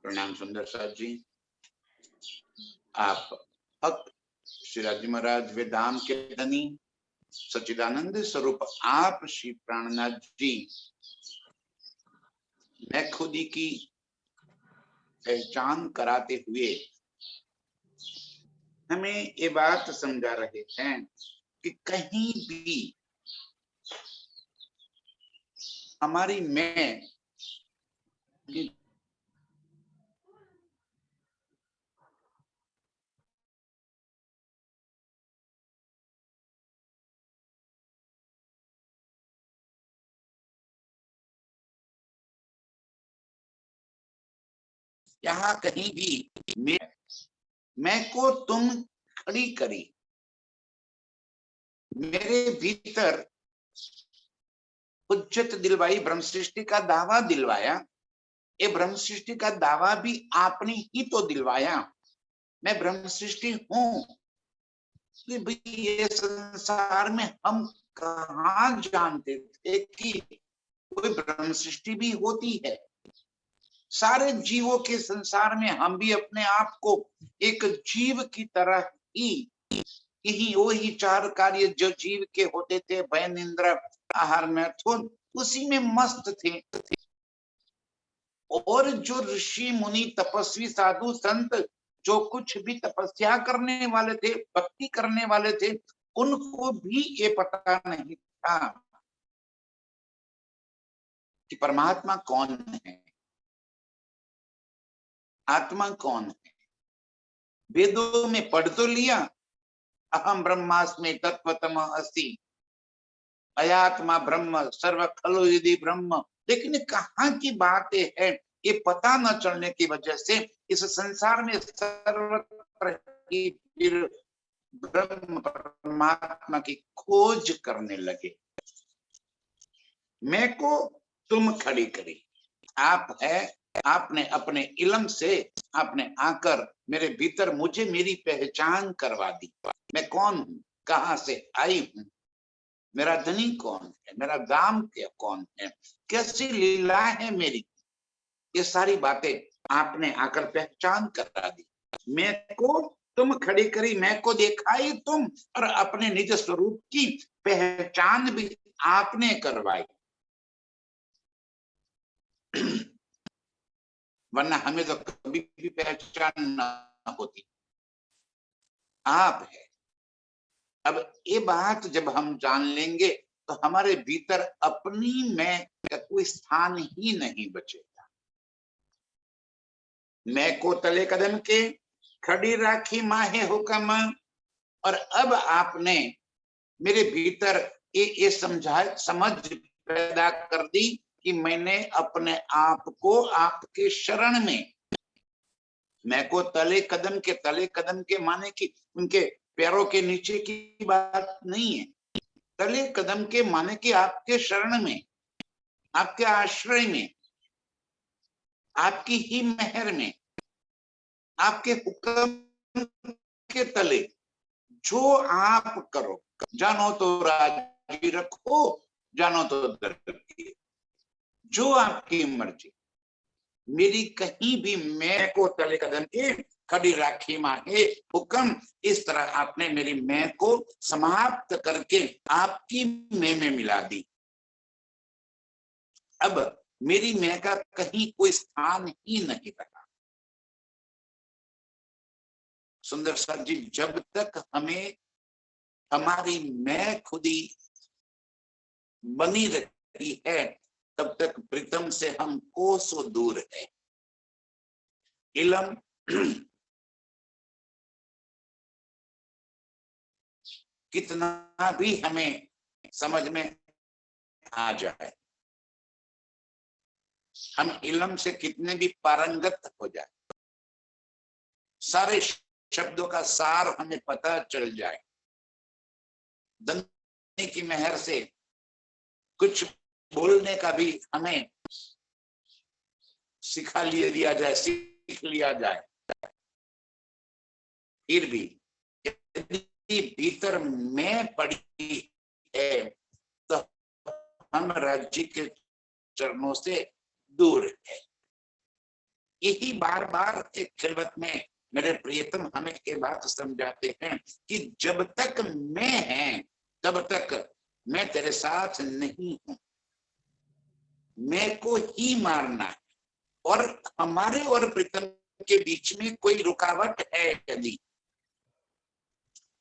प्रणाम सुंदर साथ जी। आप भक्त श्री राजी महाराज वेदांत के धनी सच्चिदानंद स्वरूप आप श्री प्राणनाथ जी मैं खुदी की पहचान कराते हुए हमें ये बात समझा रहे हैं कि कहीं भी हमारी मैं यहाँ कहीं भी मैं को तुम खड़ी करी, मेरे भीतर उज्जत दिलवाई, ब्रह्म सृष्टि का दावा दिलवाया। ये ब्रह्म सृष्टि का दावा भी आपने ही तो दिलवाया। मैं ब्रह्म सृष्टि हूं कि भाई ये संसार में हम कहाँ जानते थे कि कोई ब्रह्म सृष्टि भी होती है। सारे जीवों के संसार में हम भी अपने आप को एक जीव की तरह ही यही वही चार कार्य जो जीव के होते थे, भय निंद्रा आहार मैथुन, उसी में मस्त थे। और जो ऋषि मुनि तपस्वी साधु संत जो कुछ भी तपस्या करने वाले थे, भक्ति करने वाले थे, उनको भी ये पता नहीं था कि परमात्मा कौन है, आत्मा कौन है। वेदों में पढ़ तो लिया, अहम ब्रह्मास्मि तत्वतम अस्ति, अयात्मा ब्रह्म सर्व खलु यदि ब्रह्म, लेकिन कहाँ की बातें है ये पता न चलने की वजह से इस संसार में सर्वत्र ही फिर ब्रह्म परमात्मा की खोज करने लगे। मैं को तुम खड़ी करी, आप है, आपने अपने इल्म से आपने आकर मेरे भीतर मुझे मेरी पहचान करवा दी। मैं कौन हूं, कहां से आई हूं, मेरा धनी कौन है, मेरा दाम क्या कौन है, कैसी लीला है मेरी, ये सारी बातें आपने आकर पहचान करा दी। मैं को तुम खड़ी करी, मैं को दिखाई तुम, और अपने निज स्वरूप की पहचान भी आपने करवाई। वरना हमें तो कभी भी पहचान न होती। आप है। अब ये बात जब हम जान लेंगे तो हमारे भीतर अपनी मैं का कोई स्थान ही नहीं बचेगा। मैं को तले कदम के खड़ी राखी माहे हुक्म, और अब आपने मेरे भीतर ये समझ पैदा कर दी कि मैंने अपने आप को आपके शरण में, मैं को तले कदम के माने कि उनके पैरों के नीचे की बात नहीं है। तले कदम के माने कि आपके शरण में, आपके आश्रय में, आपकी ही मेहर में, आपके हुक्म के तले जो आप करो, जानो तो राजी रखो, जानो तो दर्द, जो आपकी मर्जी। मेरी कहीं भी मैं को तले कदम के खड़ी राखी माहे हुक्म, इस तरह आपने मेरी मैं को समाप्त करके आपकी मैं में मिला दी। अब मेरी मैं का कहीं कोई स्थान ही नहीं रहा। सुंदर सर जी, जब तक हमें हमारी मैं खुदी बनी रहती है तब तक प्रीतम से हम कोसों दूर है। इलम कितना भी हमें समझ में आ जाए, हम इलम से कितने भी पारंगत हो जाए, सारे शब्दों का सार हमें पता चल जाए, दंते की मेहर से कुछ बोलने का भी हमें सिखा लिया जाए, सीख लिया जाए, फिर भी यदि भीतर मैं पड़ी है तो हम राज्य के चरणों से दूर है। यही बार बार एक खिलवत में मेरे प्रियतम हमें ये बात समझाते हैं कि जब तक मैं है तब तक मैं तेरे साथ नहीं हूं, मैं को ही मारना है। और हमारे और प्रीतम के बीच में कोई रुकावट है यदि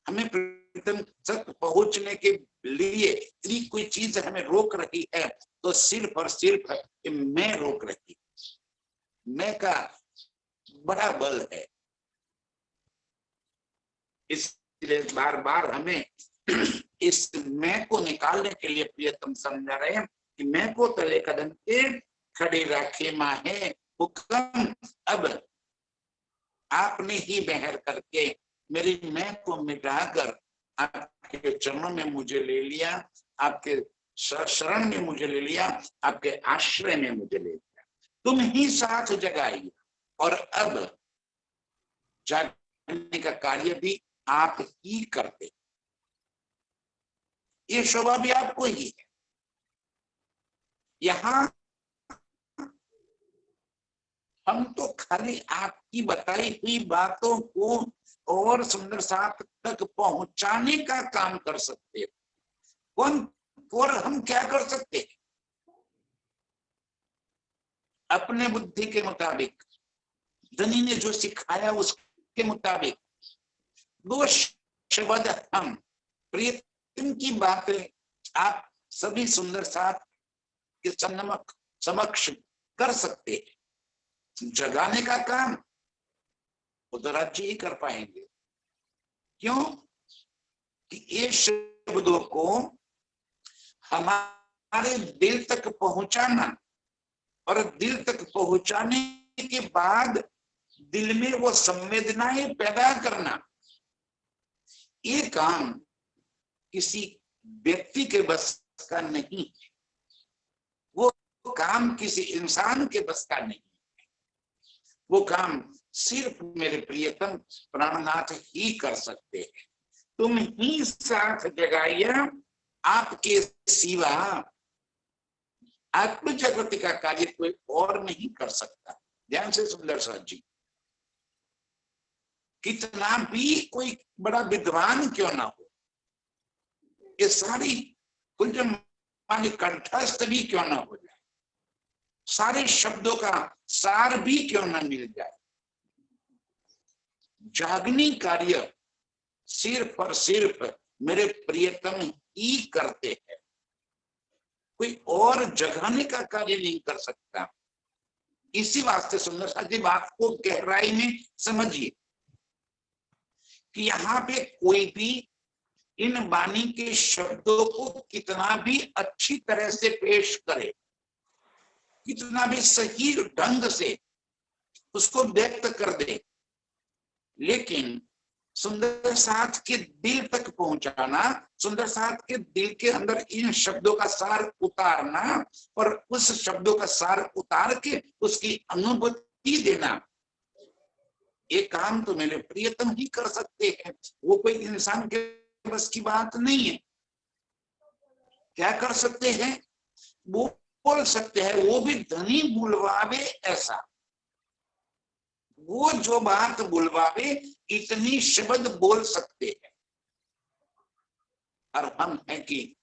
हमें प्रीतम तक पहुंचने के लिए यदि कोई चीज हमें रोक रही है तो सिर्फ और सिर्फ मैं रोक रही, मैं का बड़ा बल है। इसलिए बार बार हमें इस मैं को निकालने के लिए प्रियतम समझा रहे हैं कि मैं को तले कदम के खड़ी राखे माहे हुक्म, अब आपने ही बहर करके मेरी मैं को मिटाकर आपके चरणों में मुझे ले लिया, आपके शरण में मुझे ले लिया, आपके आश्रय में मुझे ले लिया। तुम ही साथ जगाइए और अब जागने का कार्य भी आप ही करते, ये शोभा भी आपको ही है। यहां हम तो खाली आपकी बताई हुई बातों को और सुंदर साथ तक पहुंचाने का काम कर सकते हैं। कौन और हम क्या कर सकते हैं? अपने बुद्धि के मुताबिक, धनी ने जो सिखाया उसके मुताबिक वो शब्द हम प्रियतम की बातें आप सभी सुंदर साथ के समक्ष कर सकते हैं। जगाने का काम उदराज जी ही कर पाएंगे। क्यों कि ये शब्दों को हमारे दिल तक पहुंचाना और दिल तक पहुंचाने के बाद दिल में वो संवेदनाएं पैदा करना, ये काम किसी व्यक्ति के बस का नहीं है, वो काम किसी इंसान के बस का नहीं है, वो काम सिर्फ मेरे प्रियतम प्राणनाथ ही कर सकते हैं। तुम ही साथ जगाइए, आपके सिवा आत्म जागृति का कार्य कोई और नहीं कर सकता। ध्यान से सुंदर साथ जी, कितना भी कोई बड़ा विद्वान क्यों ना हो, ये सारी कुंजमानी कंठस्थ भी क्यों ना हो जाए, सारे शब्दों का सार भी क्यों ना मिल जाए, जागनी कार्य सिर्फ और सिर्फ मेरे प्रियतम ही करते हैं, कोई और जगाने का कार्य नहीं कर सकता। इसी वास्ते सुंदर साथ जी बात को गहराई में समझिए कि यहाँ पे कोई भी इन वाणी के शब्दों को कितना भी अच्छी तरह से पेश करे, कितना भी सही ढंग से उसको व्यक्त कर दे, लेकिन सुंदर साथ के दिल तक पहुंचाना, सुंदर साथ के दिल के अंदर इन शब्दों का सार उतारना और उस शब्दों का सार उतार के उसकी अनुभूति देना, ये काम तो मेरे प्रियतम ही कर सकते हैं। वो कोई इंसान के बस की बात नहीं है। क्या कर सकते हैं? वो बोल सकते हैं, वो भी धनी बुलवावे ऐसा, वो जो बात बुलवावे इतनी शब्द बोल सकते हैं। और हम हैं कि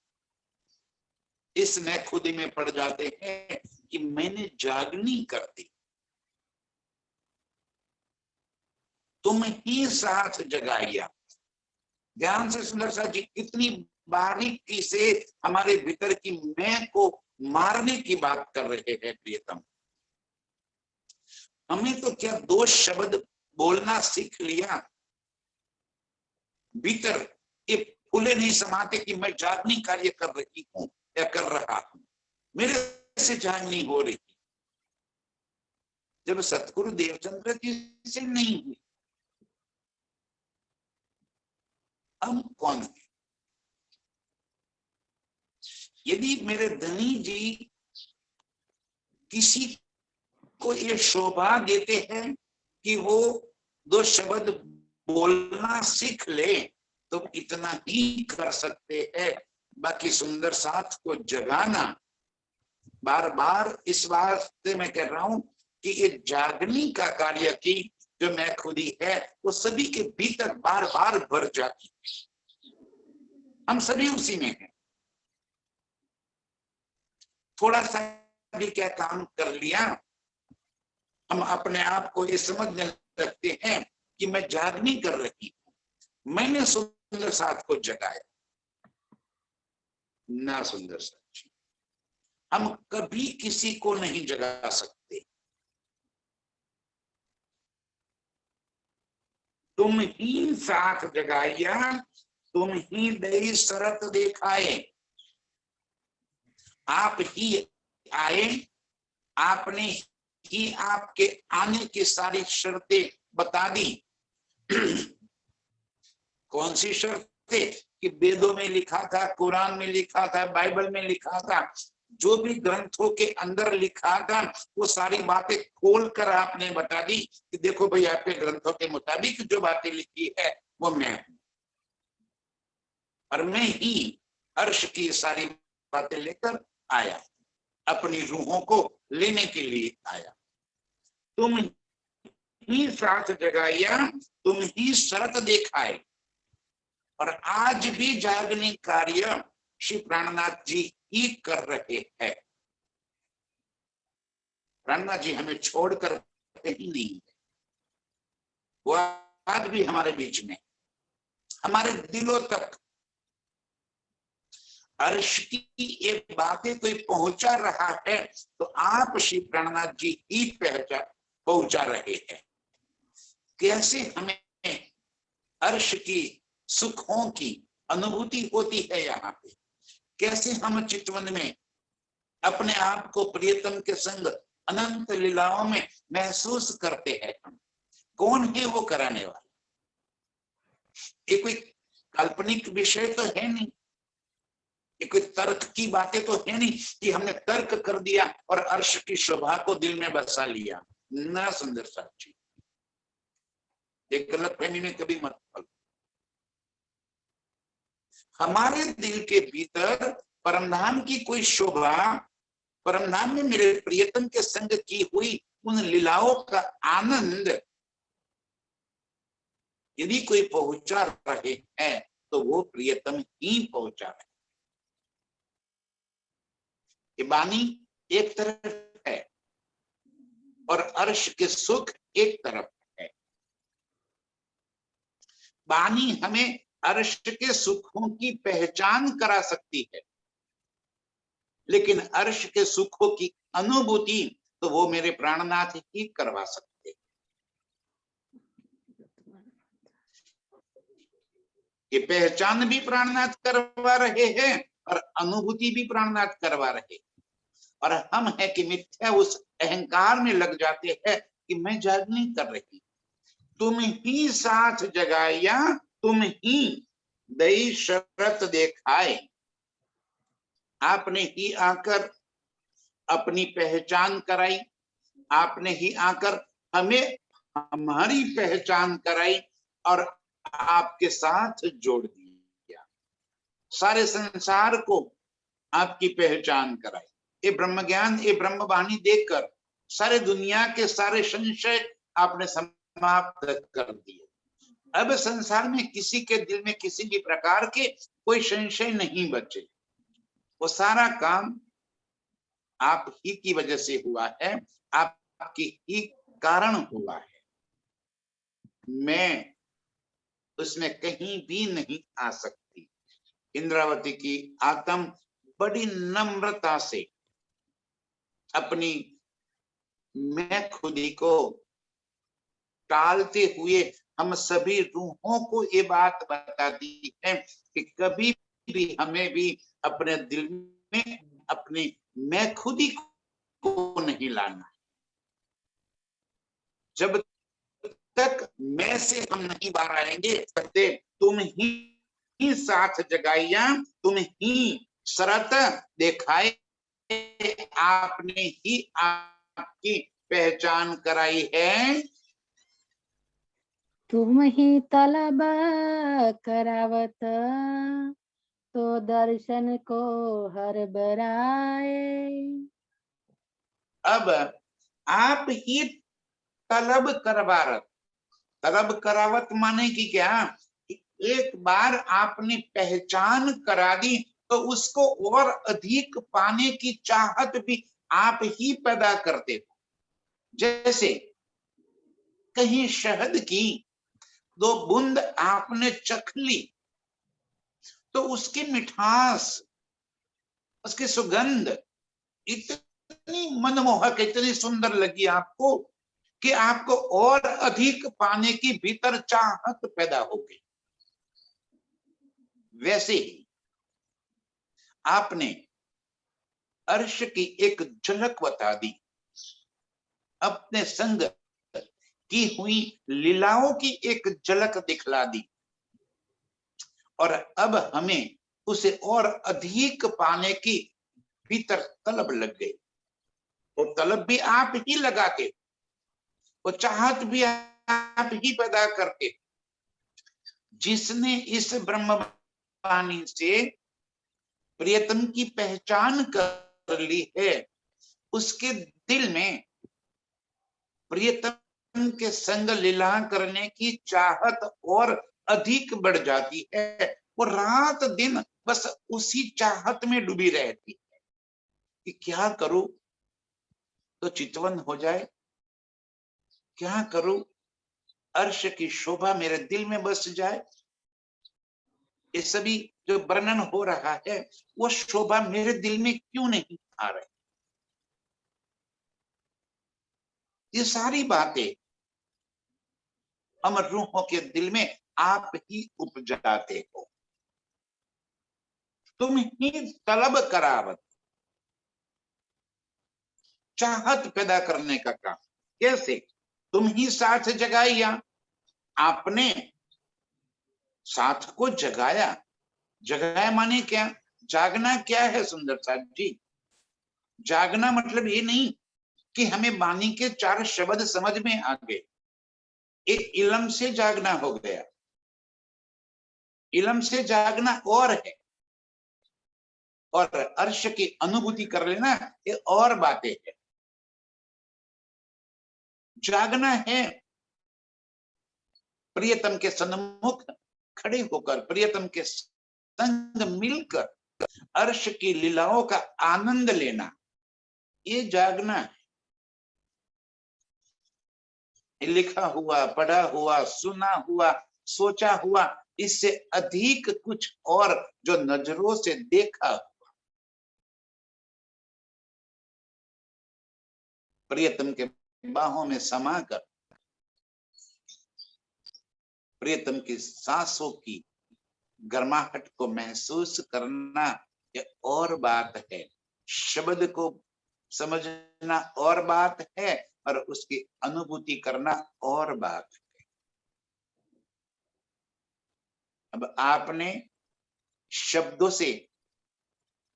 इसमें खुद में पड़ जाते हैं कि मैंने जागनी कर दी, तुम ही साथ जगाइया। ध्यान से सुंदर साथ जी कितनी बारीकी से हमारे भीतर की मैं को मारने की बात कर रहे हैं प्रियतम। हमें तो क्या दो शब्द बोलना सीख लिया, भीतर ये फूले नहीं समाते कि मैं जागनी कार्य कर रही हूं या कर रहा हूं, मेरे से जागनी हो रही। जब सतगुरु देवचंद्र जी से नहीं हुई, हम कौन है? यदि मेरे धनी जी किसी को ये शोभा देते हैं कि वो दो शब्द बोलना सीख ले तो इतना ही कर सकते हैं। बाकी सुंदर साथ को जगाना, बार बार इस वास्ते मैं कह रहा हूं कि ये जागने का कार्य की जो मैं खुदी है वो सभी के भीतर बार बार भर जाती है। हम सभी उसी में हैं। थोड़ा सा भी क्या काम कर लिया, हम अपने आप को ये समझने लगते हैं कि मैं जागनी कर रही हूं, मैंने सुंदर साथ को जगाया। ना सुंदर साथ, हम कभी किसी को नहीं जगा सकते। तुम ही साथ जगाया, तुम ही दई शरत दिखाए। आप ही आए, आपने ही आपके आने की सारी शर्तें बता दी। कौन सी शर्तें? कि वेदों में लिखा था, कुरान में लिखा था, बाइबल में लिखा था, जो भी ग्रंथों के अंदर लिखा था वो सारी बातें खोल कर आपने बता दी कि देखो भाई, आपके ग्रंथों के मुताबिक जो बातें लिखी है वो मैं हूं, और मैं ही अर्श की सारी बातें लेकर आया, अपनी रूहों को लेने के लिए आया। तुम ही साथ जगाया, तुम ही शरत दिखाए। और आज भी जागने कार्य श्री प्राणनाथ जी ही कर रहे हैं। प्राणनाथ जी हमें छोड़कर कहीं नहीं है, वो आज भी हमारे बीच में, हमारे दिलों तक अर्श की एक बातें कोई पहुंचा रहा है तो आप श्री प्राणनाथ जी ही पहुंचा रहे हैं। कैसे हमें अर्श की सुखों की अनुभूति होती है यहाँ पे, कैसे हम चितवन में अपने आप को प्रियतम के संग अनंत लीलाओं में महसूस करते हैं। हम कौन है वो कराने वाला? ये कोई काल्पनिक विषय तो है नहीं, ये कोई तर्क की बातें तो है नहीं कि हमने तर्क कर दिया और अर्श की शोभा को दिल में बसा लिया। ना सुंदर साथ जी, ये गलत फहमी में कभी मत पड़ो। हमारे दिल के भीतर परमधाम की कोई शोभा, परमधाम में मेरे प्रियतम के संग की हुई उन लीलाओं का आनंद यदि कोई पहुंचा रहे हैं तो वो प्रियतम ही पहुंचा रहे। ये बानी एक तरफ है और अर्श के सुख एक तरफ है। बानी हमें अर्श के सुखों की पहचान करा सकती है, लेकिन अर्श के सुखों की अनुभूति तो वो मेरे प्राणनाथ ही करवा सकते। ये पहचान भी प्राणनाथ करवा रहे हैं और अनुभूति भी प्राणनाथ करवा रहे हैं। और हम है कि मिथ्या उस अहंकार में लग जाते हैं कि मैं जागनी कर रही, तुम ही साथ जगाया, तुम ही दई शरत दिखाए। आपने ही आकर अपनी पहचान कराई, आपने ही आकर हमें हमारी पहचान कराई और आपके साथ जोड़ दिया, सारे संसार को आपकी पहचान कराई। ये ब्रह्म ज्ञान, ये ब्रह्म वाणी देखकर सारे दुनिया के सारे संशय आपने समाप्त कर दिए। अब संसार में किसी के दिल में किसी भी प्रकार के कोई संशय नहीं बचे। वो सारा काम आप ही की वजह से हुआ है, आपके ही कारण हुआ है। मैं उसमें कहीं भी नहीं आ सकती। इंद्रावती की आत्म बड़ी नम्रता से अपनी मैं खुदी को टालते हुए हम सभी रूहों को ये बात बताती है कि कभी भी हमें भी अपने दिल में अपनी मैं खुदी को नहीं लाना। जब तक मैं से हम नहीं बाहर आएंगे, कहते तुम ही साथ जगाइया, तुम ही शरत दिखाए, आपने ही आपकी पहचान कराई है। तुम ही तलब करावत तो दर्शन को हर बराए। अब आप ही तलब करवारत। तलब करावत माने कि क्या, एक बार आपने पहचान करा दी तो उसको और अधिक पाने की चाहत भी आप ही पैदा करते हो। जैसे कहीं शहद की 2 बूंद आपने चख ली तो उसकी मिठास, उसकी सुगंध इतनी मनमोहक, इतनी सुंदर लगी आपको कि आपको और अधिक पाने की भीतर चाहत पैदा हो गई। वैसे ही आपने अर्श की एक झलक बता दी, अपने संग की हुई लीलाओं की एक झलक दिखला दी, और अब हमें उसे और अधिक पाने की भीतर तलब लग गई। वो तलब भी आप ही लगाते, वो चाहत भी आप ही पैदा करते। जिसने इस ब्रह्मवाणी से प्रियतम की पहचान कर ली है, उसके दिल में प्रियतम के संग लीला करने की चाहत और अधिक बढ़ जाती है। वो रात दिन बस उसी चाहत में डूबी रहती है कि क्या करूं तो चितवन हो जाए, क्या करूं अर्श की शोभा मेरे दिल में बस जाए। ये सभी जो वर्णन हो रहा है वो शोभा मेरे दिल में क्यों नहीं आ रही। ये सारी बातें अमर रूहों के दिल में आप ही उपजाते हो। तुम ही तलब करावत, चाहत पैदा करने का काम। कैसे? तुम ही साथ जगाया, आपने साथ को जगाया। जगाया माने क्या? जागना क्या है सुंदर साथ जी? जागना मतलब ये नहीं कि हमें वाणी के 4 शब्द समझ में आ गए, एक इलम से जागना हो गया। इलम से जागना और है, और अर्श की अनुभूति कर लेना ये और बातें है। जागना है प्रियतम के सन्मुख खड़े होकर, प्रियतम के संग मिलकर अर्श की लीलाओं का आनंद लेना, ये जागना है। लिखा हुआ, पढ़ा हुआ, सुना हुआ, सोचा हुआ, इससे अधिक कुछ और जो नजरों से देखा, प्रियतम के बाहों में समाकर प्रियतम की सांसों की गर्माहट को महसूस करना, ये और बात है। शब्द को समझना और बात है, और उसकी अनुभूति करना और बात है। अब आपने शब्दों से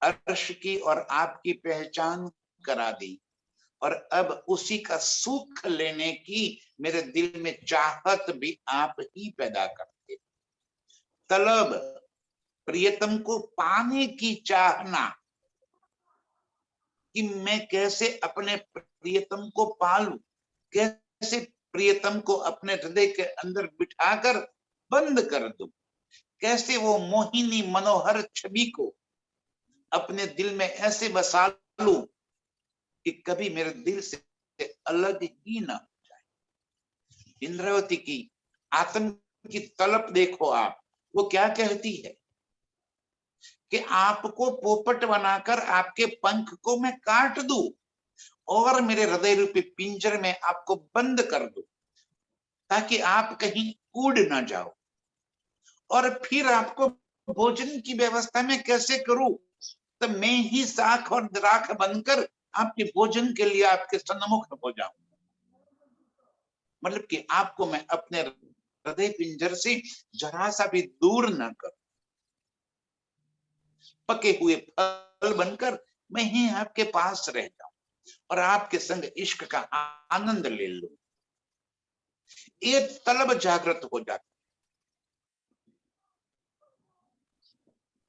अर्श की और आपकी पहचान करा दी, और अब उसी का सुख लेने की मेरे दिल में चाहत भी आप ही पैदा करते। तलब, प्रियतम को पाने की चाहना कि मैं कैसे अपने प्रियतम को पालूं, कैसे प्रियतम को अपने हृदय के अंदर बिठाकर बंद कर दूं, कैसे वो मोहिनी मनोहर छवि को अपने दिल में ऐसे बसा लूं कि कभी मेरे दिल से अलग ही ना हो जाए। इंद्रावती की आत्म की तलब देखो आप, वो क्या कहती है कि आपको पोपट बनाकर आपके पंख को मैं काट दूं और मेरे हृदय रूपी पिंजर में आपको बंद कर दूं, ताकि आप कहीं उड़ ना जाओ। और फिर आपको भोजन की व्यवस्था में कैसे करूं? तो मैं ही साख और राख बनकर आपके भोजन के लिए आपके सन्मुख हो जाऊं। मतलब कि आपको मैं अपने हृदय पिंजर से जरा सा भी दूर न करूं। पके हुए फल बनकर मैं ही आपके पास रह जाऊं और आपके संग इश्क का आनंद ले लूं। ये तलब जागृत हो जाती।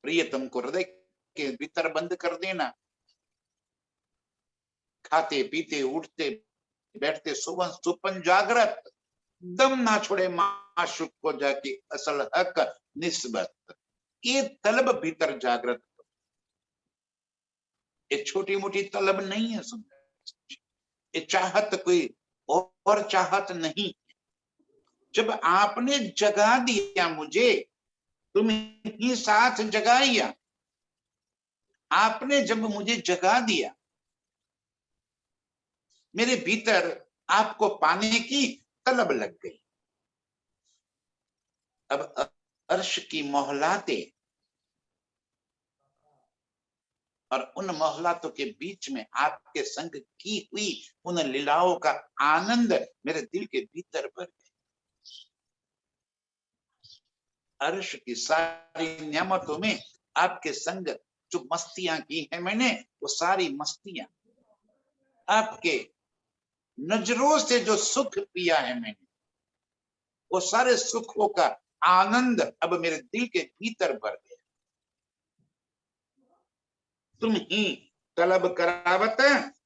प्रियतम को हृदय के भीतर बंद कर देना, खाते पीते उठते बैठते सुवन सुपन जागृत, दम ना छोड़े माशूक को जाके असल हक निस्बत। ये तलब भीतर जागृत, ये छोटी मोटी तलब नहीं है सुंदर, ये चाहत कोई और चाहत नहीं। जब आपने जगा दिया मुझे, तुम ही साथ जगाइया, आपने जब मुझे जगा दिया, मेरे भीतर आपको पाने की तलब लग गई। अब अर्श की मोहलाते और उन मोहलातों के बीच में आपके संग की हुई उन लीलाओं का आनंद मेरे दिल के भीतर भर गया। अर्श की सारी नियामतों में आपके संग जो मस्तियां की है मैंने, वो सारी मस्तियां, आपके नजरों से जो सुख पिया है मैंने, वो सारे सुखों का आनंद अब मेरे दिल के भीतर भर गया। तुम ही तलब करावत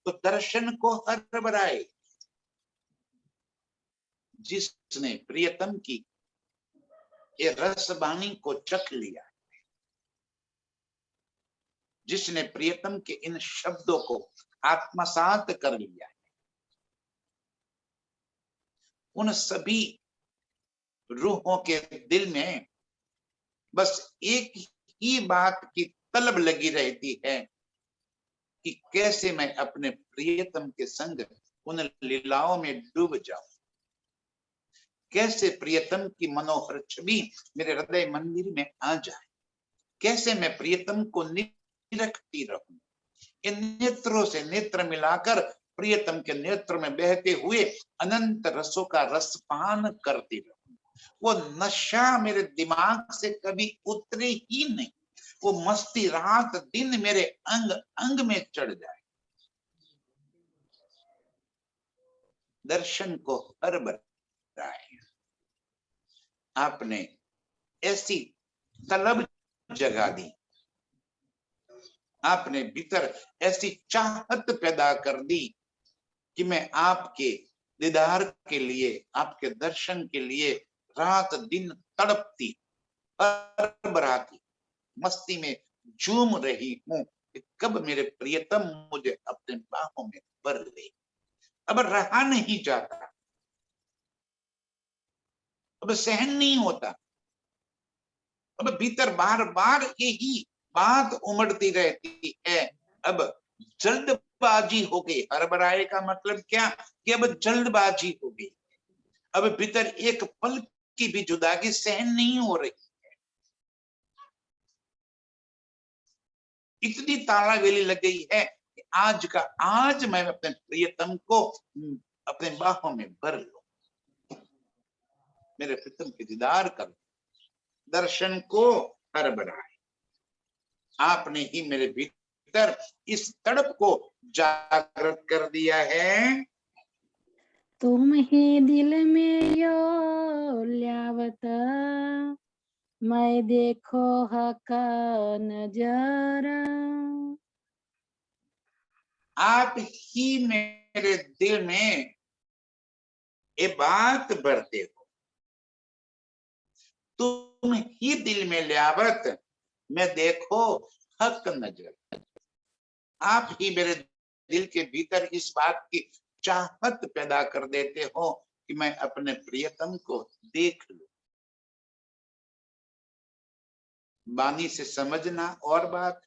तो दर्शन को हर बराए। जिसने प्रियतम की ये रसबानी को चख लिया, जिसने प्रियतम के इन शब्दों को आत्मसात कर लिया, उन सभी रूहों के दिल में बस एक ही बात की तलब लगी रहती है कि कैसे मैं अपने प्रियतम के संग उन लीलाओं में डूब जाऊं, कैसे प्रियतम की मनोहर छवि मेरे हृदय मंदिर में आ जाए, कैसे मैं प्रियतम को निरखती रहूं, इन नेत्रों से नेत्र मिलाकर प्रियतम के नेत्र में बहते हुए अनंत रसों का रसपान करती रहूं। वो नशा मेरे दिमाग से कभी उतरे ही नहीं, वो मस्ती रात दिन मेरे अंग अंग में चढ़ जाए। दर्शन को हर बराए। आपने ऐसी तलब जगा दी, आपने भीतर ऐसी चाहत पैदा कर दी कि मैं आपके दीदार के लिए, आपके दर्शन के लिए रात दिन तड़पती, बराती, मस्ती में झूम रही हूं कि कब मेरे प्रियतम मुझे अपने बाहों में भर ले। अब रहा नहीं जाता, अब सहन नहीं होता, अब भीतर बार बार यही बात उमड़ती रहती है। अब जल्दबाजी हो गई। हरबराए का मतलब क्या कि अब जल्दबाजी हो गई, अब भीतर एक पल की भी जुदाई सहन नहीं हो रही, इतनी तालावेली लग गई है कि आज का आज मैं अपने प्रियतम को अपने बाहों में भर लूं, मेरे प्रियतम के दीदार कर, दर्शन को हर बढ़ाए। आपने ही मेरे भीतर इस तड़प को जागृत कर दिया है। तुम ही दिल में यो ल्यावत, मैं देखो हका नजारा। आप ही मेरे दिल में ये बात भरते हो, तुम ही दिल में ल्यावत, मैं देखो हक नजर। आप ही मेरे दिल के भीतर इस बात की चाहत पैदा कर देते हो कि मैं अपने प्रियतम को देख लूं। बानी से समझना और बात,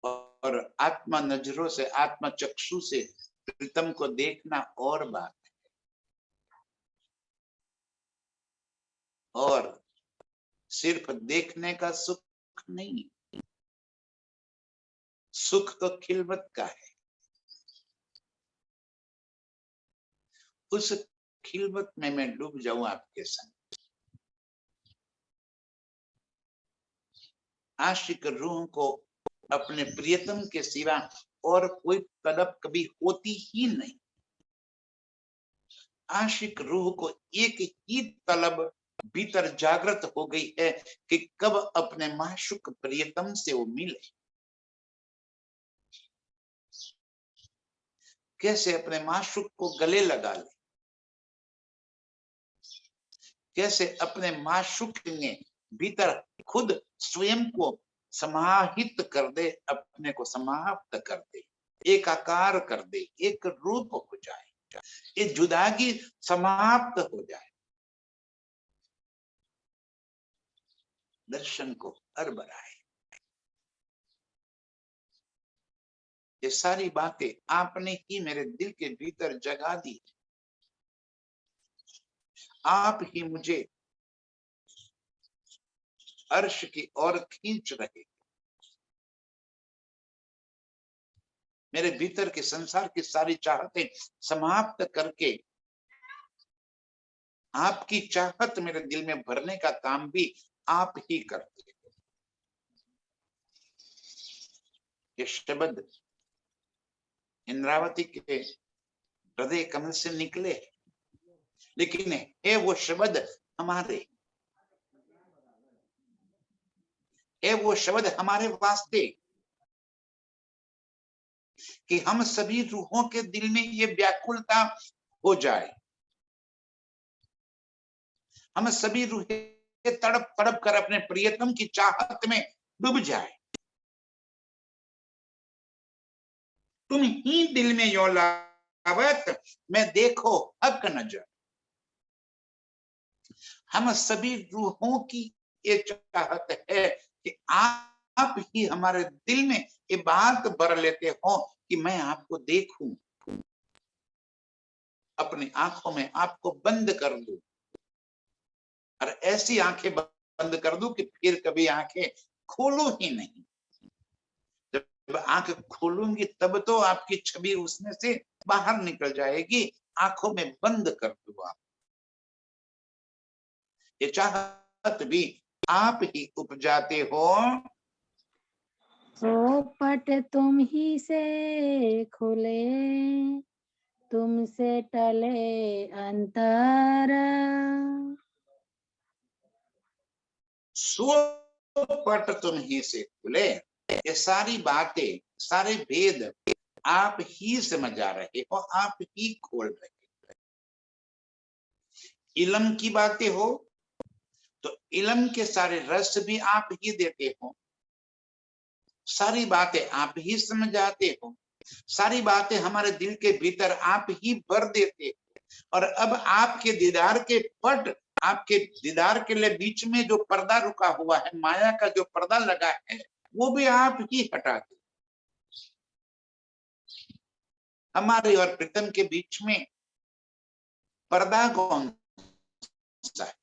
और आत्मा नजरों से, आत्मा चक्षु से प्रीतम को देखना और बात है। और सिर्फ देखने का सुख नहीं, सुख तो खिलवत का है। उस खिलवत में मैं डूब जाऊं आपके संग। आशिक रूह को अपने प्रियतम के सिवा और कोई तलब कभी होती ही नहीं। आशिक रूह को एक ही तलब भीतर जागृत हो गई है कि कब अपने माशूक प्रियतम से वो मिले। कैसे अपने माशूक को गले लगा ले, कैसे अपने माशूक ने भीतर खुद स्वयं को समाहित कर दे, अपने को समाप्त कर दे, एक आकार कर दे, एक रूप हो जाए, ये जुदागी समाप्त हो जाए, दर्शन को अरबराए। ये सारी बातें आपने ही मेरे दिल के भीतर जगा दी, आप ही मुझे अर्श की ओर खींच रहे, मेरे भीतर के संसार की सारी चाहतें समाप्त करके आपकी चाहत मेरे दिल में भरने का काम भी आप ही करते हैं। ये शब्द इंद्रावती के हृदय कमल से निकले, लेकिन है वो शब्द हमारे, है वो शब्द हमारे वास्ते, कि हम सभी रूहों के दिल में ये व्याकुलता हो जाए, हम सभी रूहें तड़प तड़प कर अपने प्रियतम की चाहत में डूब जाए। तुम ही दिल में यो लावत मैं देखो हक नजर, हम सभी रूहों की ये चाहत है कि आप ही हमारे दिल में ये बात भर लेते हो कि मैं आपको देखूं, अपनी आंखों में आपको बंद कर दूं, और ऐसी आंखें बंद कर दूं कि फिर कभी आंखें खोलूं ही नहीं। जब आंख खोलूंगी तब तो आपकी छवि उसमें से बाहर निकल जाएगी, आंखों में बंद कर दूं आप। ये चाहत भी आप ही उपजाते हो, ओ पट तुम ही से खुले, तुमसे टले अंतर, सो पट तुम ही से खुले। ये सारी बातें, सारे भेद आप ही समझा रहे हो, आप ही खोल रहे हो। इल्म की बातें हो तो इल्म के सारे रस भी आप ही देते हो, सारी बातें आप ही समझाते हो, सारी बातें हमारे दिल के भीतर आप ही भर देते हो। और अब आपके दीदार के पट, आपके दीदार के लिए बीच में जो पर्दा रुका हुआ है, माया का जो पर्दा लगा है, वो भी आप ही हटाते। हमारे और प्रीतम के बीच में पर्दा कौन सा है?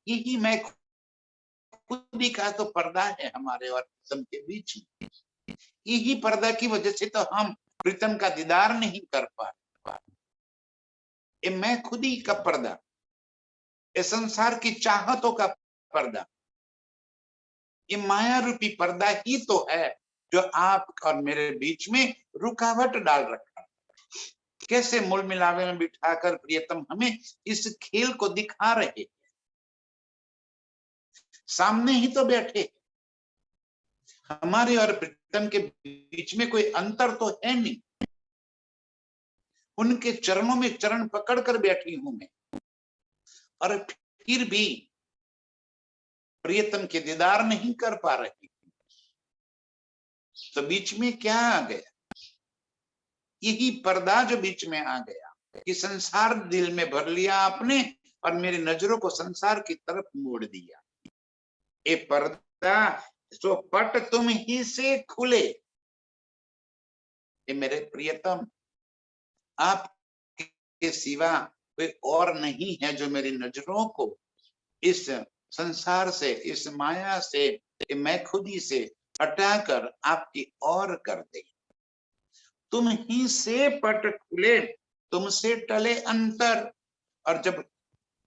यही मैं खुद ही का तो पर्दा है हमारे और प्रीतम के बीच में। यही पर्दा की वजह से तो हम प्रीतम का दीदार नहीं कर पा रहे। ये मैं खुद ही का पर्दा, ये संसार की चाहतों का पर्दा, ये माया रूपी पर्दा ही तो है जो आप और मेरे बीच में रुकावट डाल रखा। कैसे मूल मिलावे में बिठाकर प्रियतम हमें इस खेल को दिखा रहे, सामने ही तो बैठे, हमारे और प्रीतम के बीच में कोई अंतर तो है नहीं, उनके चरणों में चरण पकड़कर बैठी हूं मैं, और फिर भी प्रियतम के दीदार नहीं कर पा रही। तो बीच में क्या आ गया? यही पर्दा जो बीच में आ गया कि संसार दिल में भर लिया आपने और मेरी नजरों को संसार की तरफ मोड़ दिया। ये पर्दा जो पट तुम ही से खुले, ये मेरे प्रियतम आपके सिवा कोई और नहीं है जो मेरी नजरों को इस संसार से, इस माया से, मैं खुद ही से हटाकर आपकी ओर कर दे। तुम ही से पट खुले, तुमसे टले अंतर, और जब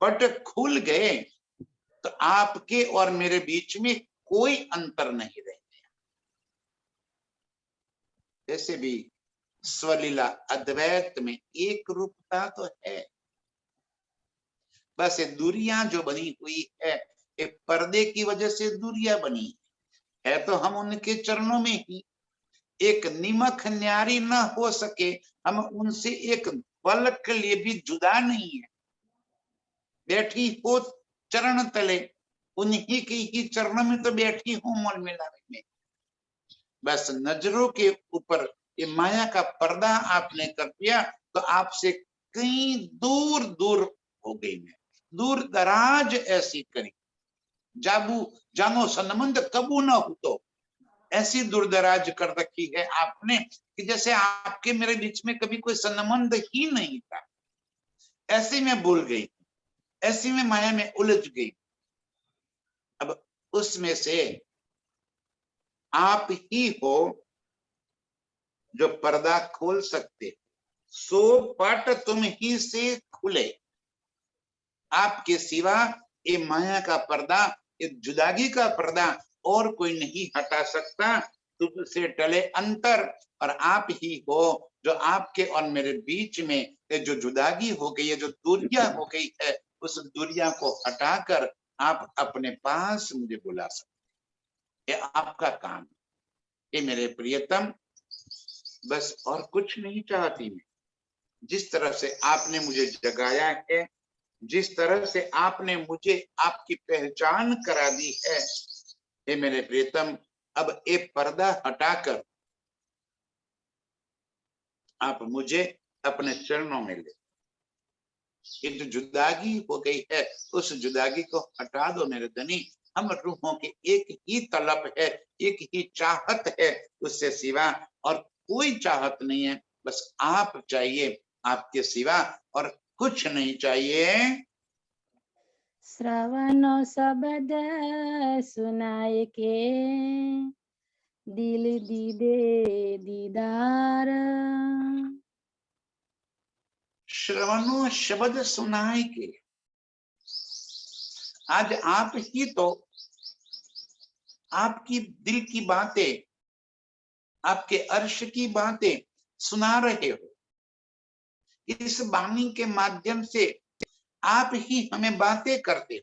पट खुल गए तो आपके और मेरे बीच में कोई अंतर नहीं रह गया। जैसे भी स्वलीला अद्वैत में एक रूपता तो है, बस ये दूरियां जो बनी हुई है, ये पर्दे की वजह से दूरियां बनी है तो हम उनके चरणों में ही एक निमक न्यारी न हो सके, हम उनसे एक पल के लिए भी जुदा नहीं है। बैठी हो चरण तले, उन्हीं की ही चरण में तो बैठी हूं मोल मिलावे में। बस नजरों के ऊपर ये माया का पर्दा आपने कर दिया, तो आपसे कहीं दूर दूर हो गई मैं, दूर दराज ऐसी करी, जाबू जानो संबंध कबू न हो, तो ऐसी दूरदराज कर रखी है आपने कि जैसे आपके मेरे बीच में कभी कोई संबंध ही नहीं था। ऐसी मैं भूल गई, ऐसी में माया में उलझ गई। अब उसमें से आप ही हो जो पर्दा खोल सकते, सो पट तुम ही से खुले। आपके सिवा ये माया का पर्दा, ये जुदागी का पर्दा और कोई नहीं हटा सकता। तुझसे टले अंतर, और आप ही हो जो आपके और मेरे बीच में ये जो जुदागी हो गई है, जो दूरियां हो गई है, उस दूरियां को हटाकर आप अपने पास मुझे बुला सकते। ये आपका काम है। ये मेरे प्रियतम, बस और कुछ नहीं चाहती मैं। जिस तरह से आपने मुझे जगाया है, जिस तरह से आपने मुझे आपकी पहचान करा दी है, हे मेरे प्रियतम, अब ये पर्दा हटाकर आप मुझे अपने चरणों में ले। ये जो जुदागी हो गई है, उस जुदागी को हटा दो मेरे धनी। हम रूहों की एक ही तलब है, एक ही चाहत है, उससे सिवा और कोई चाहत नहीं है। बस आप चाहिए, आपके सिवा और कुछ नहीं चाहिए। श्रवण शब्द सुनाए के दिल दीदे दीदार। श्रवणों शब्द सुनाए के, आज आप ही तो आपकी दिल की बातें, आपके अर्श की बातें सुना रहे हो। इस वाणी के माध्यम से आप ही हमें बातें करते हो।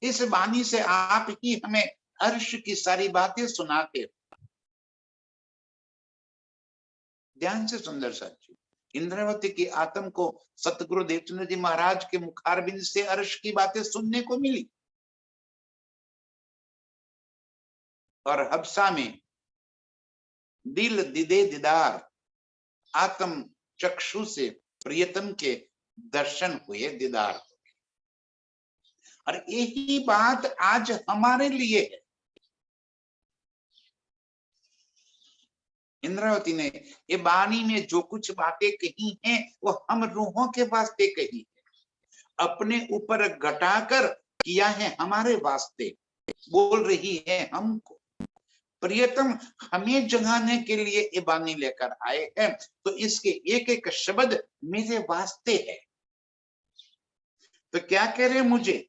इस वाणी से आप ही हमें अर्श की सारी बातें सुनाते हो। ध्यान से सुंदर साथी, इंद्रावती की आत्म को सतगुरु देवचंद्र जी महाराज के मुखारबिंद से अर्श की बातें सुनने को मिली, और हबसा में दिल दीदे दीदार, आत्म चक्षु से प्रियतम के दर्शन हुए, दीदार हुए। और यही बात आज हमारे लिए है। इंद्रावती ने ये वाणी में जो कुछ बातें कही हैं, वो हम रूहों के वास्ते कही है, अपने ऊपर घटाकर किया है हमारे वास्ते, बोल रही है हमको। प्रियतम हमें जगाने के लिए ये वाणी लेकर आए हैं, तो इसके एक एक शब्द मेरे वास्ते है। तो क्या कह रहे मुझे,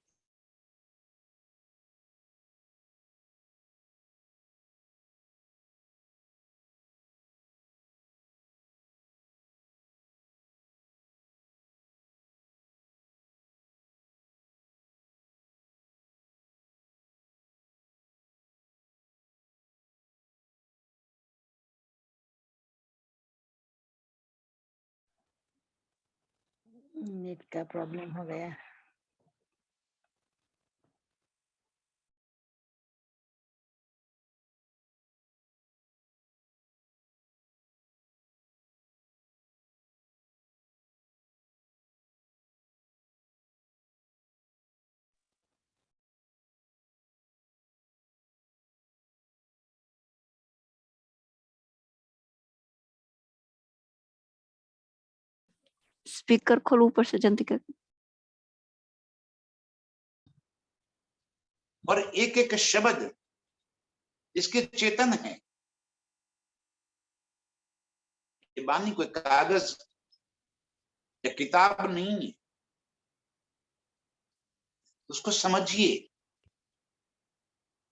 नेट का प्रॉब्लम हो गया। स्पीकर खोलो ऊपर से जंतिका। और एक एक शब्द इसके चेतन है। ये वाणी कोई कागज या किताब नहीं है, उसको समझिए।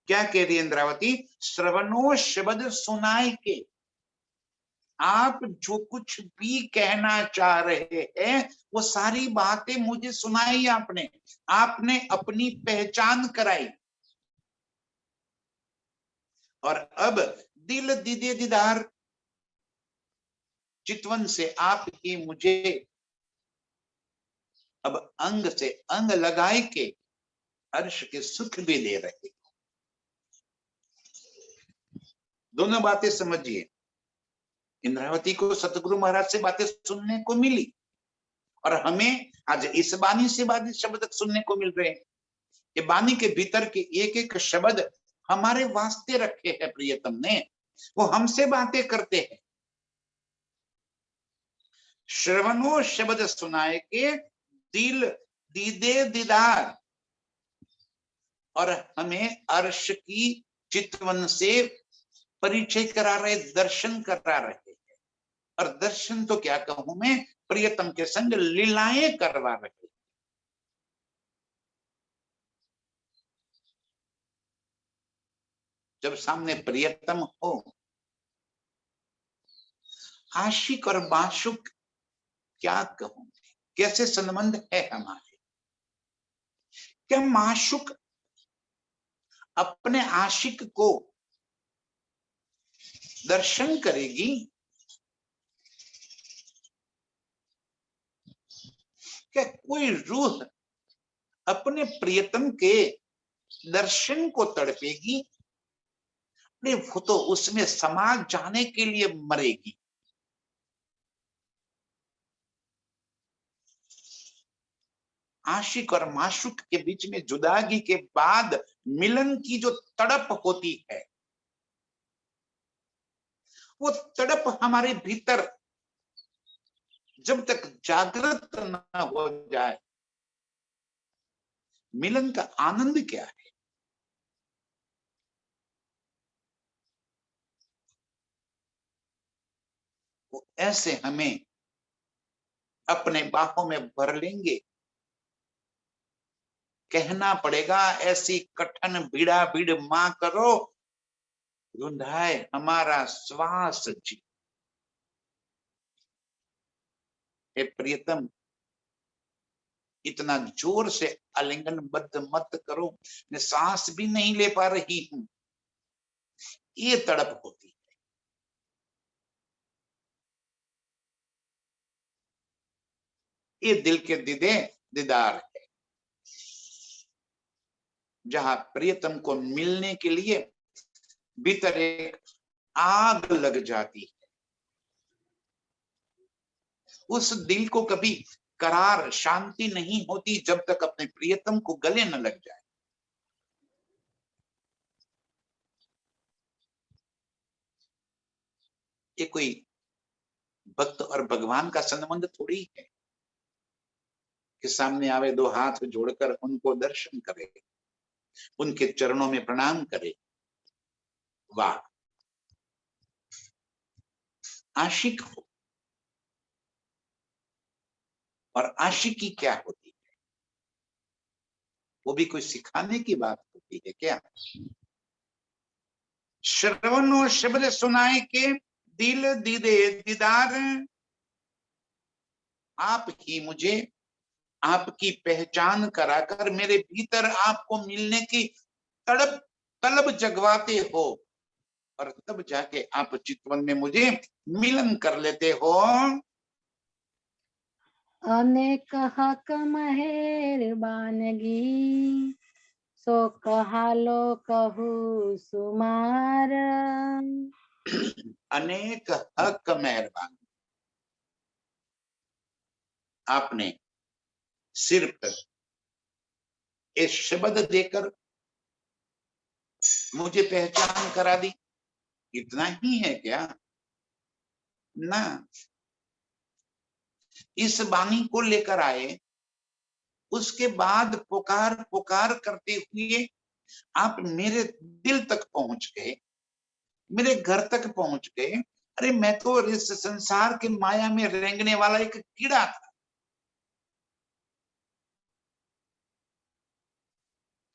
क्या कह रही है इंद्रावती, श्रवणों शब्द सुनाए के, आप जो कुछ भी कहना चाह रहे हैं वो सारी बातें मुझे सुनाई आपने, आपने अपनी पहचान कराई। और अब दिल दीदे दीदार, चितवन से आप ही मुझे अब अंग से अंग लगाए के अर्श के सुख भी दे रहे। दोनों बातें समझिए। इंद्रावती को सतगुरु महाराज से बातें सुनने को मिली और हमें आज इस बानी से बातें शब्द सुनने को मिल रहे हैं। ये बानी के भीतर के एक एक शब्द हमारे वास्ते रखे हैं प्रियतम ने, वो हमसे बातें करते हैं। श्रवणों शब्द सुनाए के दिल दीदे दीदार, और हमें अर्श की चितवन से परिचय करा रहे, दर्शन करा रहे हैं। और दर्शन तो क्या कहूं मैं, प्रियतम के संग लीलाएं करवा रहे। जब सामने प्रियतम हो, आशिक और माशुक क्या कहूं, कैसे संबंध है हमारे। क्या माशुक अपने आशिक को दर्शन करेगी? क्या कोई रूह अपने प्रियतम के दर्शन को तड़पेगी? अरे वो तो उसमें समा जाने के लिए मरेगी। आशिक और माशुक के बीच में जुदागी के बाद मिलन की जो तड़प होती है, वो तड़प हमारे भीतर जब तक जागृत न हो जाए, मिलन का आनंद क्या है। वो ऐसे हमें अपने बाहों में भर लेंगे। कहना पड़ेगा ऐसी कठिन भीड़ा भीड़ मां करो, रुंधाए हमारा श्वास जी। हे प्रियतम, इतना जोर से आलिंगन बद्ध मत करो, मैं सांस भी नहीं ले पा रही हूं। ये तड़प होती है। ये दिल के दीदे दीदार है, जहां प्रियतम को मिलने के लिए भीतर एक आग लग जाती है। उस दिल को कभी करार शांति नहीं होती जब तक अपने प्रियतम को गले न लग जाए। ये कोई भक्त और भगवान का संबंध थोड़ी है कि सामने आवे, दो हाथ जोड़कर उनको दर्शन करे, उनके चरणों में प्रणाम करे। वाह, आशिक हो। और आशिकी क्या होती है, वो भी कोई सिखाने की बात होती है क्या? श्रवण शब्द सुनाए के दिल दीदे दीदार, आप ही मुझे आपकी पहचान कराकर मेरे भीतर आपको मिलने की तड़प तलब जगवाते हो, और तब जाके आप चितवन में मुझे मिलन कर लेते हो। अनेक हक मेहरबानगी, सो कहालो कहू सुमार। अनेक हक मेहरबान, आपने सिर्फ इस शब्द देकर मुझे पहचान करा दी, इतना ही है क्या? ना, इस बानी को लेकर आए, उसके बाद पुकार पुकार करते हुए आप मेरे दिल तक पहुंच गए, मेरे घर तक पहुंच गए। अरे मैं तो इस संसार के माया में रेंगने वाला एक कीड़ा था।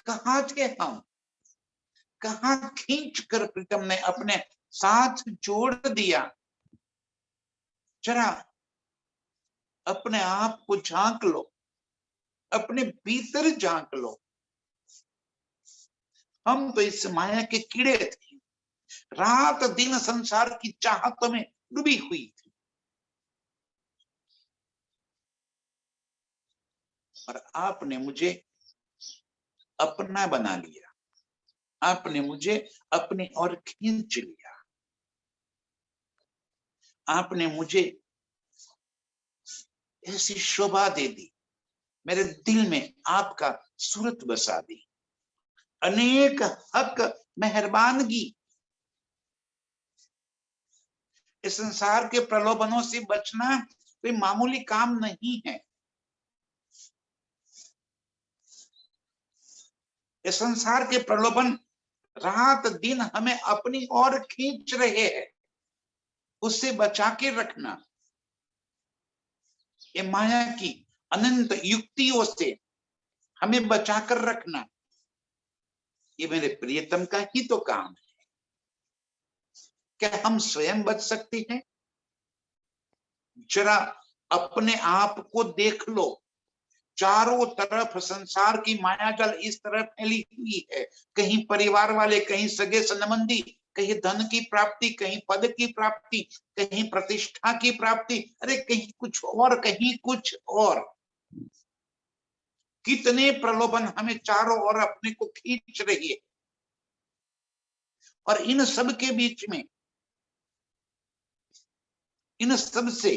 कहां थे हम, कहां खींच कर प्रीतम ने अपने साथ जोड़ दिया। जरा अपने आप को झांक लो, अपने भीतर झांक लो। हम तो इस माया के कीड़े थे, रात दिन संसार की चाहतों में डूबी हुई थी, और आपने मुझे अपना बना लिया, आपने मुझे अपनी ओर खींच लिया, आपने मुझे ऐसी शोभा दे दी, मेरे दिल में आपका सूरत बसा दी। अनेक हक मेहरबानगी। इस संसार के प्रलोभनों से बचना कोई मामूली काम नहीं है। इस संसार के प्रलोभन रात दिन हमें अपनी ओर खींच रहे हैं, उससे बचा के रखना, ये माया की अनंत युक्तियों से हमें बचाकर रखना, ये मेरे प्रियतम का ही तो काम है। क्या हम स्वयं बच सकते हैं? जरा अपने आप को देख लो, चारों तरफ संसार की मायाजाल इस तरफ फैली हुई है। कहीं परिवार वाले, कहीं सगे संबंधी, कहीं धन की प्राप्ति, कहीं पद की प्राप्ति, कहीं प्रतिष्ठा की प्राप्ति, अरे कहीं कुछ और, कहीं कुछ और। कितने प्रलोभन हमें चारों ओर अपने को खींच रही है, और इन सब के बीच में, इन सब से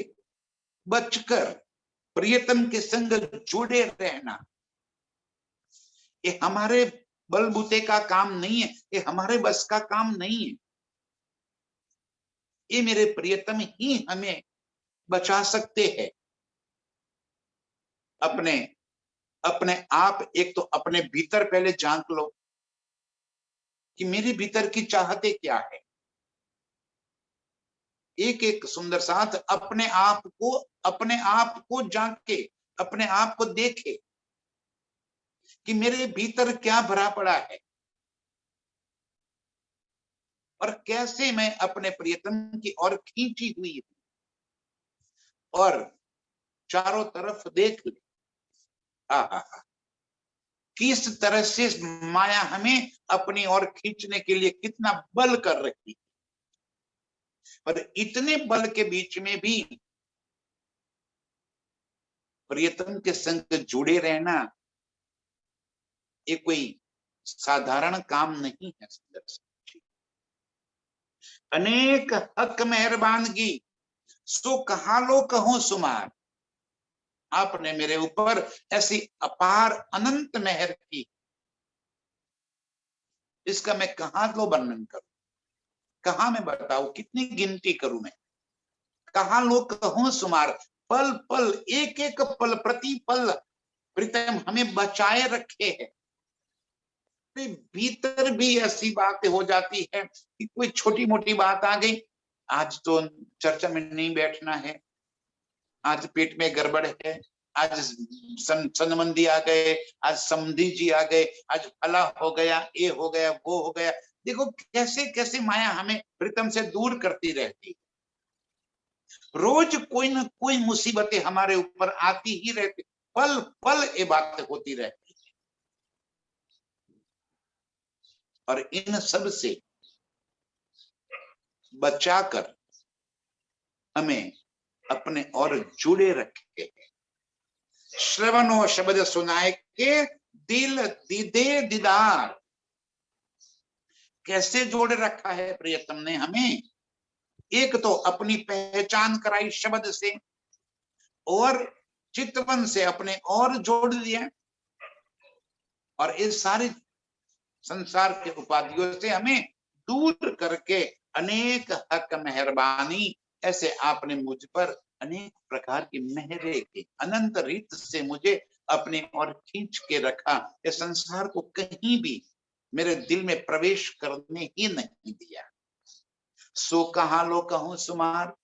बचकर प्रियतम के संग जुड़े रहना, ये हमारे बलबूते का काम नहीं है, ये हमारे बस का काम नहीं है। ये मेरे प्रियतम ही हमें बचा सकते हैं। अपने अपने आप, एक तो अपने भीतर पहले झांक लो कि मेरे भीतर की चाहते क्या है। एक एक सुंदर साथ अपने आप को झांके, अपने आप को देखे कि मेरे भीतर क्या भरा पड़ा है, और कैसे मैं अपने प्रियतम की ओर खींची हुई हूं, और चारों तरफ देख ले। किस तरह से माया हमें अपनी ओर खींचने के लिए कितना बल कर रही है, और इतने बल के बीच में भी प्रियतम के संग जुड़े रहना, ये कोई साधारण काम नहीं है। सुंदर सी अनेक हक मेहरबानगी, सो कहा लो कहूं सुमार। आपने मेरे ऊपर ऐसी अपार अनंत मेहर की, इसका मैं कहां लो वर्णन करूं, कहां मैं बताऊं, कितनी गिनती करूं मैं, कहां लोग कहूं सुमार। पल पल, एक एक पल, प्रति पल प्रीतम हमें बचाए रखे है। भीतर भी ऐसी बातें हो जाती है कि कोई छोटी मोटी बात आ गई, आज तो चर्चा में नहीं बैठना है, आज पेट में गड़बड़ है, आज संबंधी आ गए, आज समधी जी आ गए, आज फला हो गया, ये हो गया, वो हो गया। देखो कैसे कैसे माया हमें प्रीतम से दूर करती रहती। रोज कोई ना कोई मुसीबतें हमारे ऊपर आती ही रहती, पल पल ये बातें होती रहती, और इन सब से बचाकर हमें अपने और जुड़े रखे। श्रवणो शब्द सुनाए के दिल दीदे दीदार, कैसे जोड़ रखा है प्रियतम ने हमें। एक तो अपनी पहचान कराई शब्द से, और चितवन से अपने और जोड़ दिया, और इस सारी संसार के उपाधियों से हमें दूर करके अनेक हक मेहरबानी, ऐसे आपने मुझ पर अनेक प्रकार की मेहरे की अनंत रीत से मुझे अपने और खींच के रखा। इस संसार को कहीं भी मेरे दिल में प्रवेश करने ही नहीं दिया। सो कहा लो कहूं सुमार,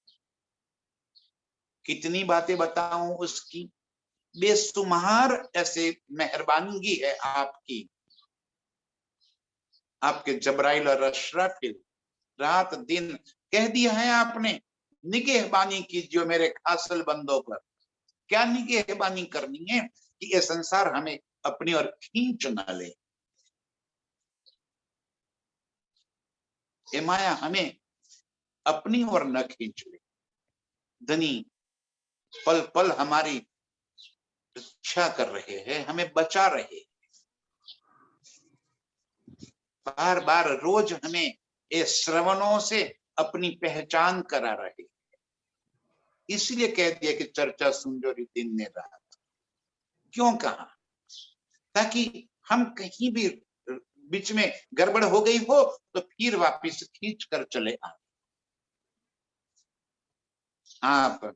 कितनी बातें बताऊं उसकी, बेसुमार ऐसे मेहरबानी है आपकी, आपके जबराइल और अशराफिल रात दिन कह दिया है आपने, निगहबानी कीजिए मेरे खासल बंदों पर। क्या निगहबानी करनी है कि ये संसार हमें अपनी ओर खींच न ले। ये माया हमें अपनी ओर न खींच ले। धनी पल पल हमारी रक्षा कर रहे हैं, हमें बचा रहे, बार बार रोज हमें ये श्रवणों से अपनी पहचान करा रहे। इसलिए कह दिया कि चर्चा सुंदरी दिन ने रात। क्यों कहा? ताकि हम कहीं भी बीच में गड़बड़ हो गई हो तो फिर वापिस खींच कर चले आए। आप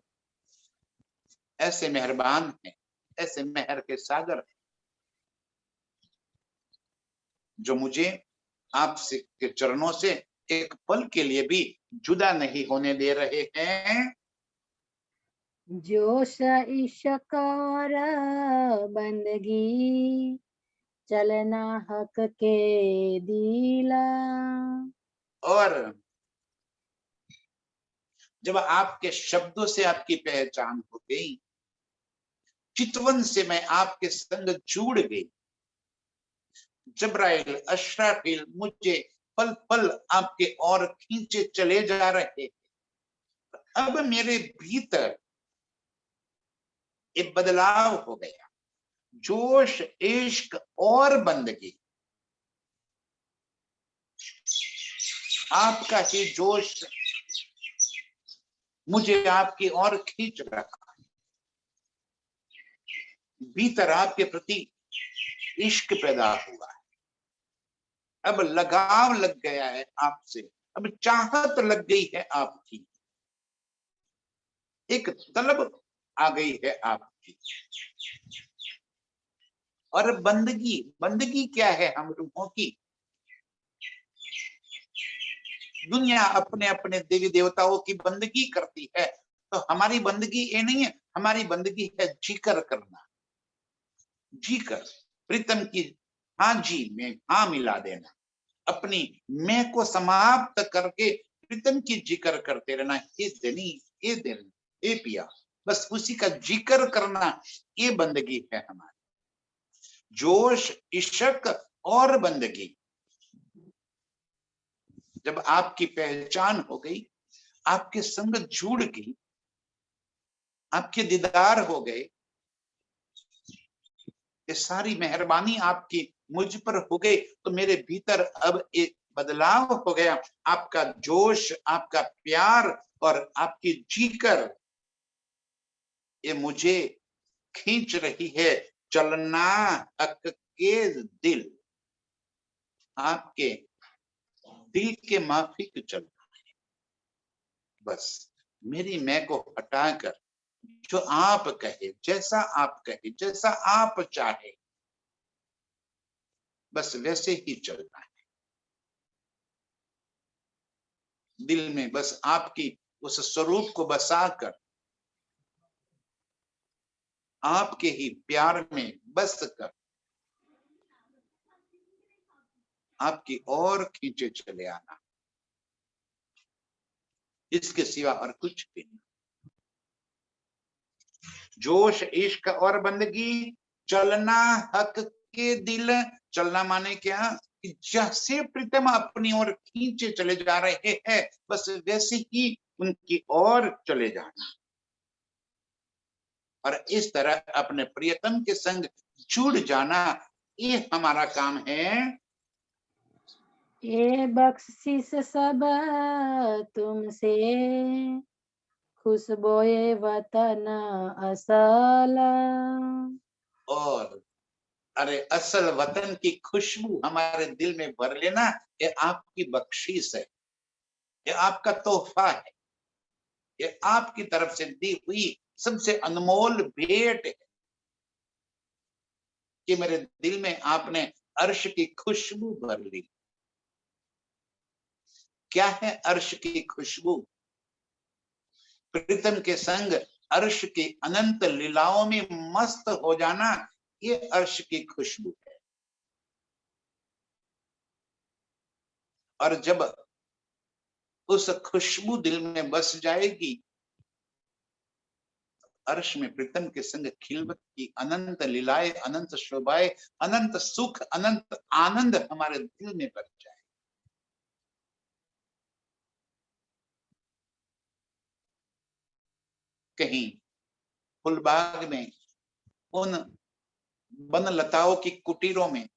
ऐसे मेहरबान हैं, ऐसे मेहर के सागर हैं, जो मुझे आपसे के चरणों से एक पल के लिए भी जुदा नहीं होने दे रहे हैं। जोश इश्क और बंदगी चलना हक के दिला। और जब आपके शब्दों से आपकी पहचान हो गई, चितवन से मैं आपके संग जुड़ गई, जब्राइल अशराफील मुझे पल पल आपके ओर खींचे चले जा रहे। अब मेरे भीतर एक बदलाव हो गया, जोश इश्क और बंदगी। आपका ही जोश मुझे आपकी ओर खींच रहा है, भीतर आपके प्रति इश्क पैदा हुआ है, अब लगाव लग गया है आपसे, अब चाहत लग गई है आपकी, एक तलब आ गई है आपकी। और बंदगी, बंदगी क्या है हम लोगों की? दुनिया अपने अपने देवी देवताओं की बंदगी करती है, तो हमारी बंदगी ये नहीं है, हमारी बंदगी है जिक्र करना, जीकर प्रीतम की हाँ जी में हाँ मिला देना, अपनी मैं को समाप्त करके प्रीतम की जिक्र करते रहना। ये धनी, ये दिन, ये पिया, बस उसी का जिक्र करना, ये बंदगी है हमारी। जोश इश्क और बंदगी जब आपकी पहचान हो गई, आपके संग जुड़ गई, आपके दीदार हो गए, ये सारी मेहरबानी आपकी मुझ पर हो गई, तो मेरे भीतर अब एक बदलाव हो गया। आपका जोश, आपका प्यार और आपकी जीकर ये मुझे खींच रही है चलना हक के दिल, आपके दिल के माफिक चलना है। बस मेरी मैं को हटाकर जो आप कहे, जैसा आप कहे, जैसा आप चाहे, बस वैसे ही चलना है। दिल में बस आपकी उस स्वरूप को बसाकर आपके ही प्यार में बस कर आपकी ओर खींचे चले आना, इसके सिवा और कुछ भी नहीं। जोश इश्क और बंदगी चलना हक के दिल। चलना माने क्या? कि जैसे प्रीतम अपनी ओर खींचे चले जा रहे हैं, बस वैसे ही उनकी ओर चले जाना, और इस तरह अपने प्रियतम के संग जुड़ जाना, ये हमारा काम है। ये बख्शिश सब तुमसे खुशबोए वतन असल। और अरे असल वतन की खुशबू हमारे दिल में भर लेना, ये आपकी बख्शीश है, ये आपका तोहफा है, ये आपकी तरफ से दी हुई सबसे अनमोल भेंट है कि मेरे दिल में आपने अर्श की खुशबू भर ली। क्या है अर्श की खुशबू? प्रीतम के संग अर्श की अनंत लीलाओं में मस्त हो जाना, ये अर्श की खुशबू है। और जब उस खुशबू दिल में बस जाएगी, अर्श में प्रीतम के संग खिलवत की अनंत लीलाएं, अनंत शोभाएं, अनंत सुख, अनंत आनंद हमारे दिल में बस जाए। कहीं फुलबाग में उन वन लताओं की कुटीरों में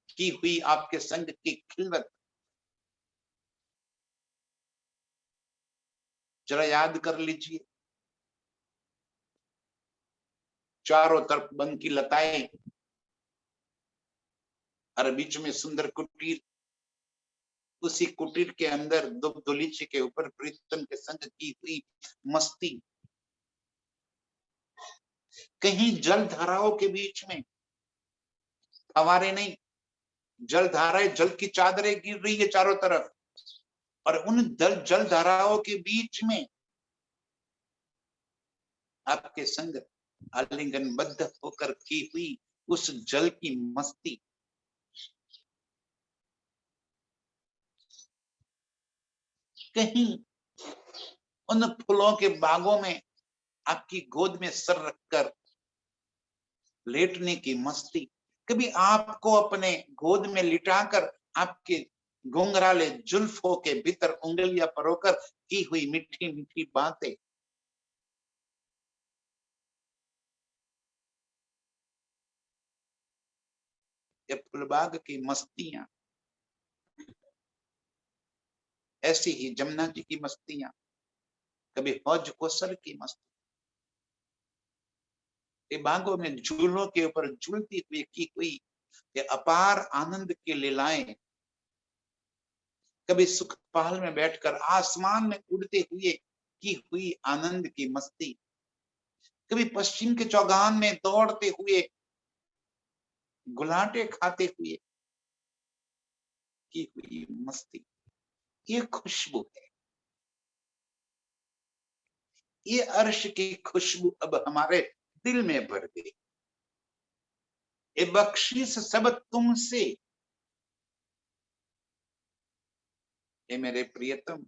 की हुई आपके संग की खिलवत जरा याद कर लीजिए। चारों तरफ वन की लताएं और बीच में सुंदर कुटीर, उसी कुटीर के अंदर दुलीचे के ऊपर प्रीतम के संग की हुई मस्ती। कहीं जल धाराओं के बीच में फवारे नहीं, जल धाराएं, जल की चादरें गिर रही है चारों तरफ, और उन जल धाराओं के बीच में आपके संग आलिंगनबद्ध होकर की हुई उस जल की मस्ती। कहीं उन फूलों के बागों में आपकी गोद में सर रखकर लेटने की मस्ती। कभी आपको अपने गोद में लिटाकर आपके घुंघराले जुल्फों के भीतर उंगलियां परोकर की हुई मीठी मीठी बातें। ये फुलबाग की मस्तियां, ऐसी ही जमुना जी की मस्तियां, कभी हौज कोसर की मस्ती, ये बागों में झूलों के ऊपर झूलती हुई की हुई ये अपार आनंद की लीलाएं, कभी सुखपाल में बैठकर आसमान में उड़ते हुए की हुई आनंद की मस्ती, कभी पश्चिम के चौगान में दौड़ते हुए गुलाटे खाते हुए की हुई मस्ती। ये खुशबू है, ये अर्श की खुशबू अब हमारे दिल में भर गई। ये बख्शीश सब तुमसे, ये मेरे प्रियतम,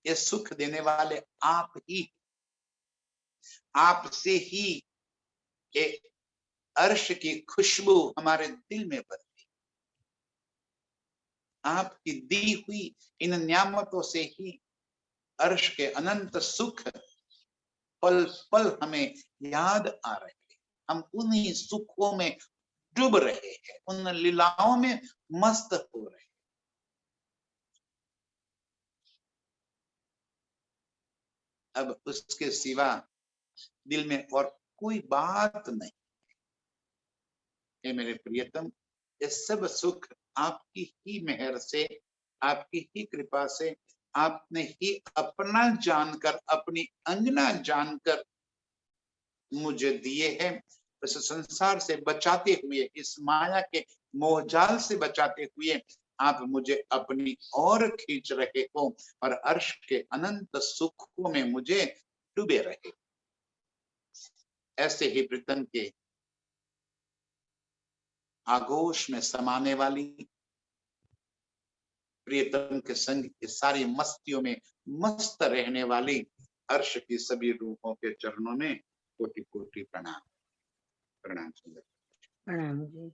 ये सुख देने वाले आप ही, आपसे ही ये अर्श की खुशबू हमारे दिल में भर गई। आपकी दी हुई इन नियामतों से ही अर्श के अनंत सुख पल पल हमें याद आ रहे हैं। हम उन्हीं सुखों में डूब रहे हैं, उन लीलाओं में मस्त हो रहे हैं। अब उसके सिवा दिल में और कोई बात नहीं। हे मेरे प्रियतम, ये सब सुख आपकी ही मेहर से, आपकी ही कृपा से, आपने ही अपना जानकर, अपनी अंगना जानकर मुझे दिए हैं। इस संसार से बचाते हुए, इस माया के मोहजाल से बचाते हुए आप मुझे अपनी ओर खींच रहे हो और अर्श के अनंत सुखों में मुझे डूबे रहे। ऐसे ही प्रीतम के आगोश में समाने वाली, प्रियतम के संग इस सारी मस्तियों में मस्त रहने वाली अर्श की सभी रूहों के चरणों में कोटि कोटि प्रणाम। प्रणाम सुंदर। प्रणाम जी।